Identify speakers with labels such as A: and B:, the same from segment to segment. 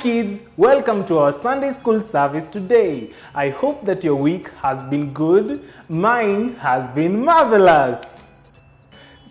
A: kids, welcome to our Sunday school service today. I hope that your week has been good. Mine has been marvelous.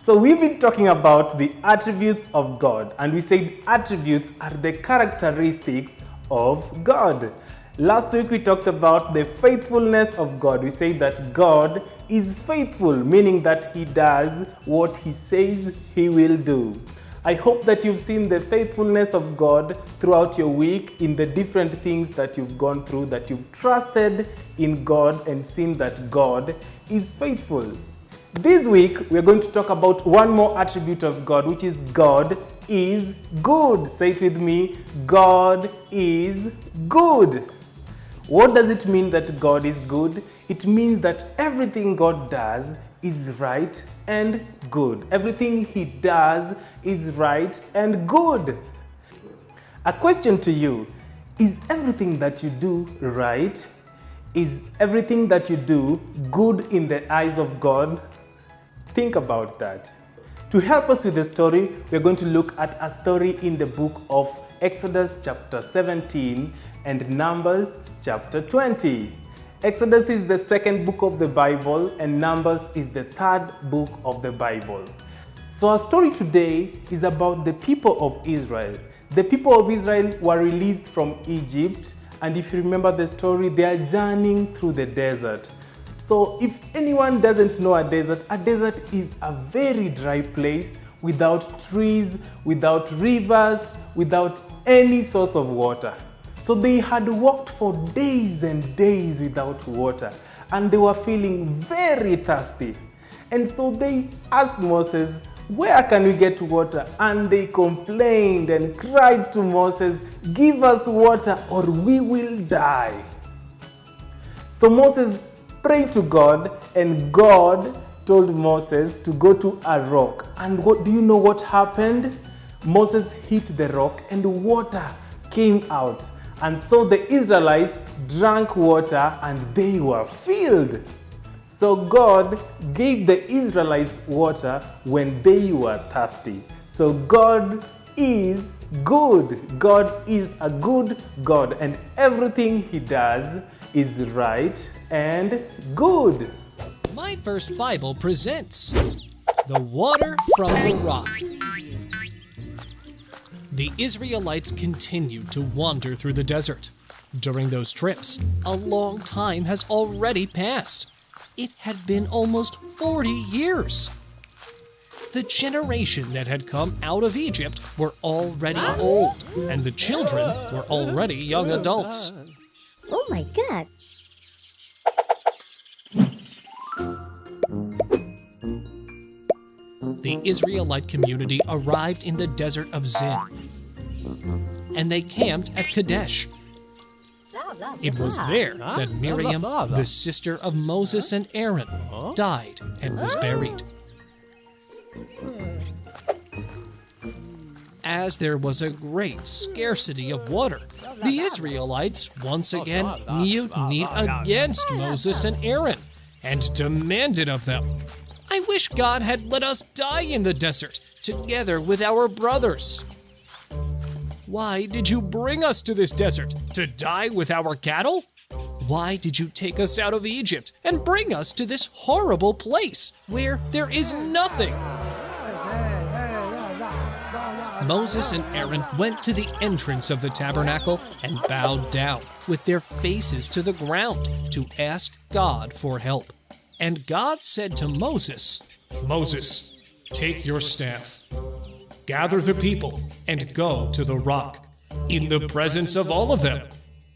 A: So we've been talking about the attributes of God, and we said attributes are the characteristics of God. Last week we talked about the faithfulness of God. We said that God is faithful, meaning that He does what He says He will do. I hope that you've seen the faithfulness of God throughout your week in the different things that you've gone through, that you've trusted in God and seen that God is faithful. This week, we're going to talk about one more attribute of God, which is God is good. Say it with me, God is good. What does it mean that God is good? It means that everything God does is right and good. Everything He does is right and good. A question to you, is everything that you do right? Is everything that you do good in the eyes of God? Think about that. To help us with the story, we're going to look at a story in the book of Exodus chapter 17 and Numbers chapter 20. Exodus is the second book of the Bible and Numbers is the third book of the Bible. So our story today is about the people of Israel. The people of Israel were released from Egypt, and if you remember the story, they are journeying through the desert. So if anyone doesn't know a desert is a very dry place without trees, without rivers, without any source of water. So they had walked for days and days without water, and they were feeling very thirsty. And so they asked Moses, "Where can we get water?" And they complained and cried to Moses, "Give us water or we will die." So Moses prayed to God, and God told Moses to go to a rock. And do you know what happened? Moses hit the rock and water came out. And so the Israelites drank water and they were filled. So God gave the Israelites water when they were thirsty. So God is good. God is a good God, and everything He does is right and good.
B: My First Bible presents The Water from the Rock. The Israelites continued to wander through the desert. During those trips, a long time has already passed. It had been almost 40 years. The generation that had come out of Egypt were already old, and the children were already young adults.
C: Oh my God!
B: The Israelite community arrived in the desert of Zin, and they camped at Kadesh. It was there that Miriam, the sister of Moses and Aaron, died and was buried. As there was a great scarcity of water, the Israelites once again mutinied against Moses and Aaron and demanded of them, "I wish God had let us die in the desert together with our brothers. Why did you bring us to this desert, to die with our cattle? Why did you take us out of Egypt and bring us to this horrible place where there is nothing?" Moses and Aaron went to the entrance of the tabernacle and bowed down with their faces to the ground to ask God for help. And God said to Moses, "Moses, take your staff. Gather the people and go to the rock, in the presence of all of them.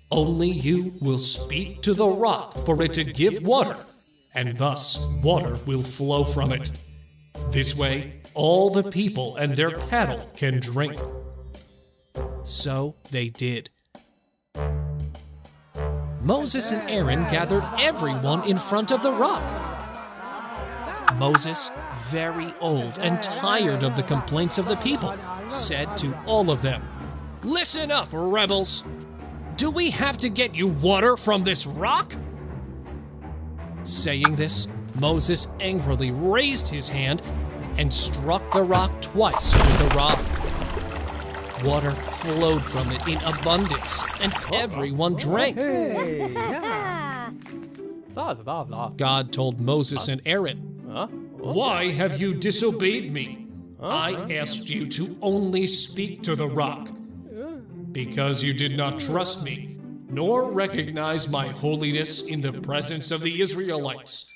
B: Only you will speak to the rock for it to give water, and thus water will flow from it. This way, all the people and their cattle can drink." So they did. Moses and Aaron gathered everyone in front of the rock. Moses, very old and tired of the complaints of the people, said to all of them, "Listen up, rebels! Do we have to get you water from this rock?" Saying this, Moses angrily raised his hand and struck the rock twice with the rod. Water flowed from it in abundance, and everyone drank. God told Moses and Aaron, "Why have you disobeyed me? I asked you to only speak to the rock. Because you did not trust me, nor recognize my holiness in the presence of the Israelites.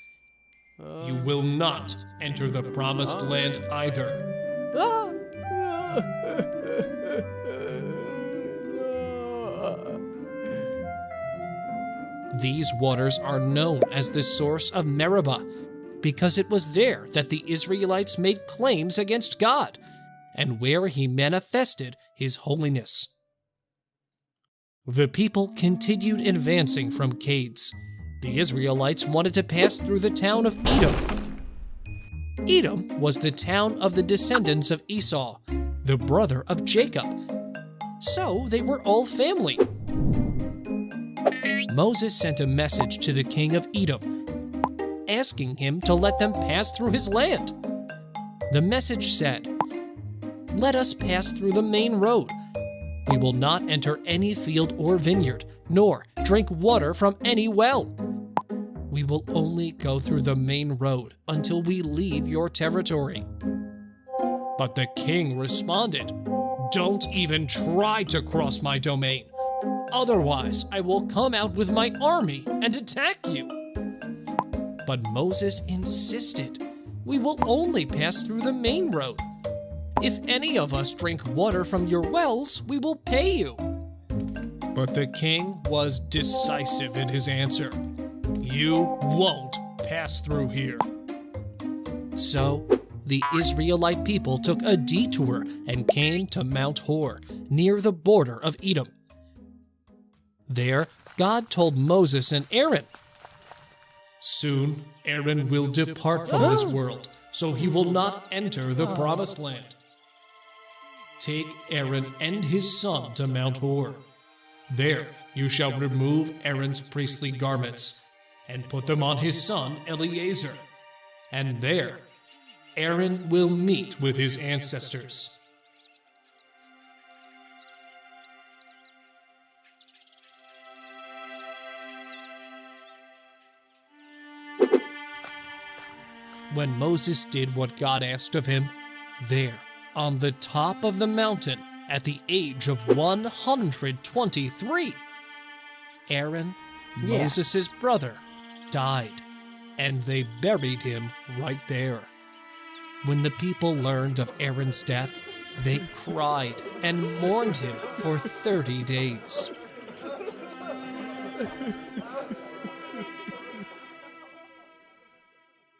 B: You will not enter the promised land either." These waters are known as the source of Meribah, because it was there that the Israelites made claims against God, and where he manifested his holiness. The people continued advancing from Cades. The Israelites wanted to pass through the town of Edom. Edom was the town of the descendants of Esau, the brother of Jacob. So they were all family. Moses sent a message to the king of Edom, asking him to let them pass through his land. The message said, "Let us pass through the main road. We will not enter any field or vineyard, nor drink water from any well. We will only go through the main road until we leave your territory." But the king responded, "Don't even try to cross my domain. Otherwise, I will come out with my army and attack you." But Moses insisted, "We will only pass through the main road. If any of us drink water from your wells, we will pay you." But the king was decisive in his answer. "You won't pass through here." So the Israelite people took a detour and came to Mount Hor, near the border of Edom. There, God told Moses and Aaron, "Soon Aaron will depart from this world, so he will not enter the promised land. Take Aaron and his son to Mount Hor. There you shall remove Aaron's priestly garments and put them on his son Eleazar. And there Aaron will meet with his ancestors." When Moses did what God asked of him, there, on the top of the mountain, at the age of 123, Aaron, Moses' brother, died, and they buried him right there. When the people learned of Aaron's death, they cried and mourned him for 30 days.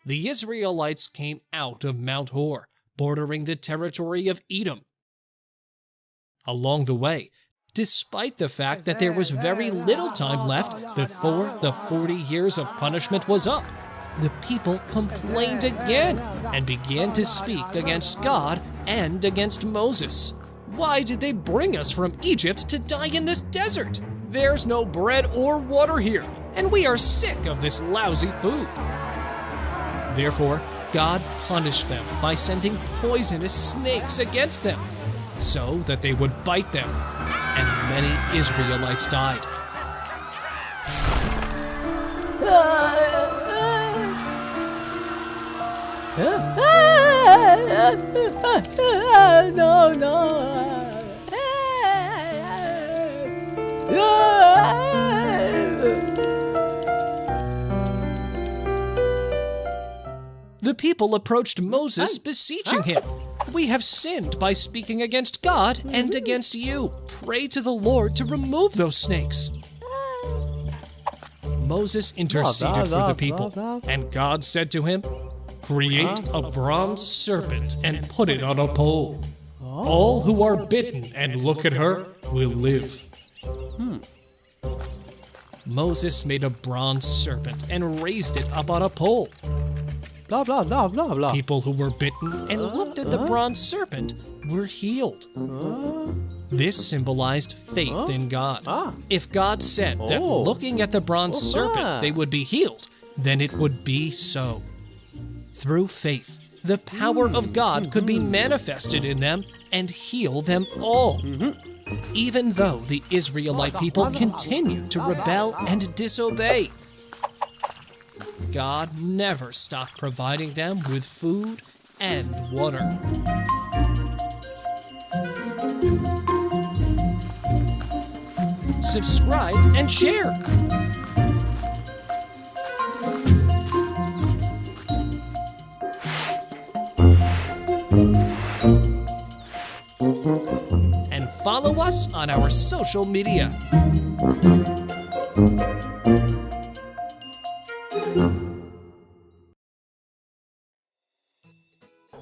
B: The Israelites came out of Mount Hor, bordering the territory of Edom. Along the way, despite the fact that there was very little time left before the 40 years of punishment was up, the people complained again and began to speak against God and against Moses. "Why did they bring us from Egypt to die in this desert? There's no bread or water here, and we are sick of this lousy food." Therefore, God punished them by sending poisonous snakes against them, so that they would bite them, and many Israelites died. The people approached Moses, beseeching him, "We have sinned by speaking against God and against you. Pray to the Lord to remove those snakes." Moses interceded for the people, and God said to him, "Create a bronze serpent and put it on a pole. All who are bitten and look at her will live." Moses made a bronze serpent and raised it up on a pole. People who were bitten and looked at the bronze serpent were healed. This symbolized faith in God. If God said that looking at the bronze serpent they would be healed, then it would be so. Through faith, the power of God could be manifested in them, and heal them all. Even though the Israelite people continued to rebel and disobey, God never stopped providing them with food and water. Subscribe and share. And follow us on our social media.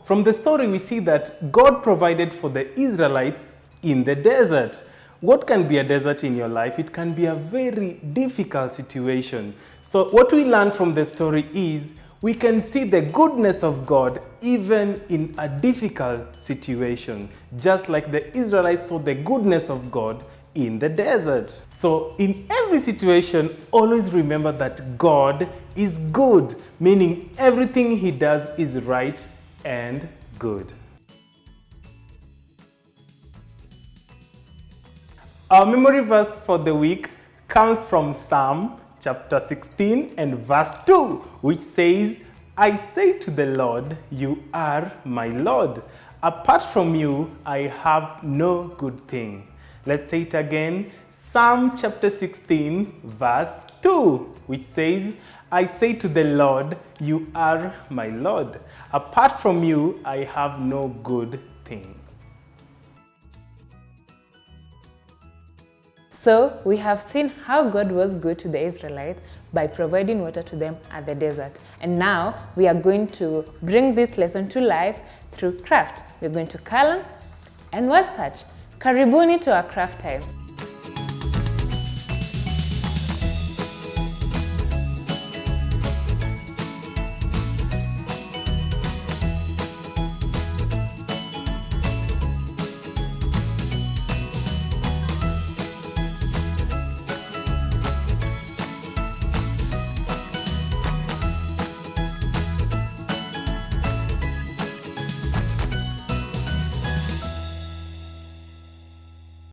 A: From the story, we see that God provided for the Israelites in the desert. What can be a desert in your life? It can be a very difficult situation. So what we learn from the story is we can see the goodness of God even in a difficult situation, just like the Israelites saw the goodness of God in the desert. So in every situation, always remember that God is good, meaning everything He does is right and good. Our memory verse for the week comes from Psalm chapter 16 and verse 2, which says, I say to the Lord, you are my Lord. Apart from you, I have no good thing. Let's say it again. Psalm chapter 16 verse 2, which says, I say to the Lord, you are my Lord. Apart from you, I have no good thing.
D: So we have seen how God was good to the Israelites by providing water to them at the desert. And now we are going to bring this lesson to life through craft. We're going to color and word search. Karibuni to our craft time.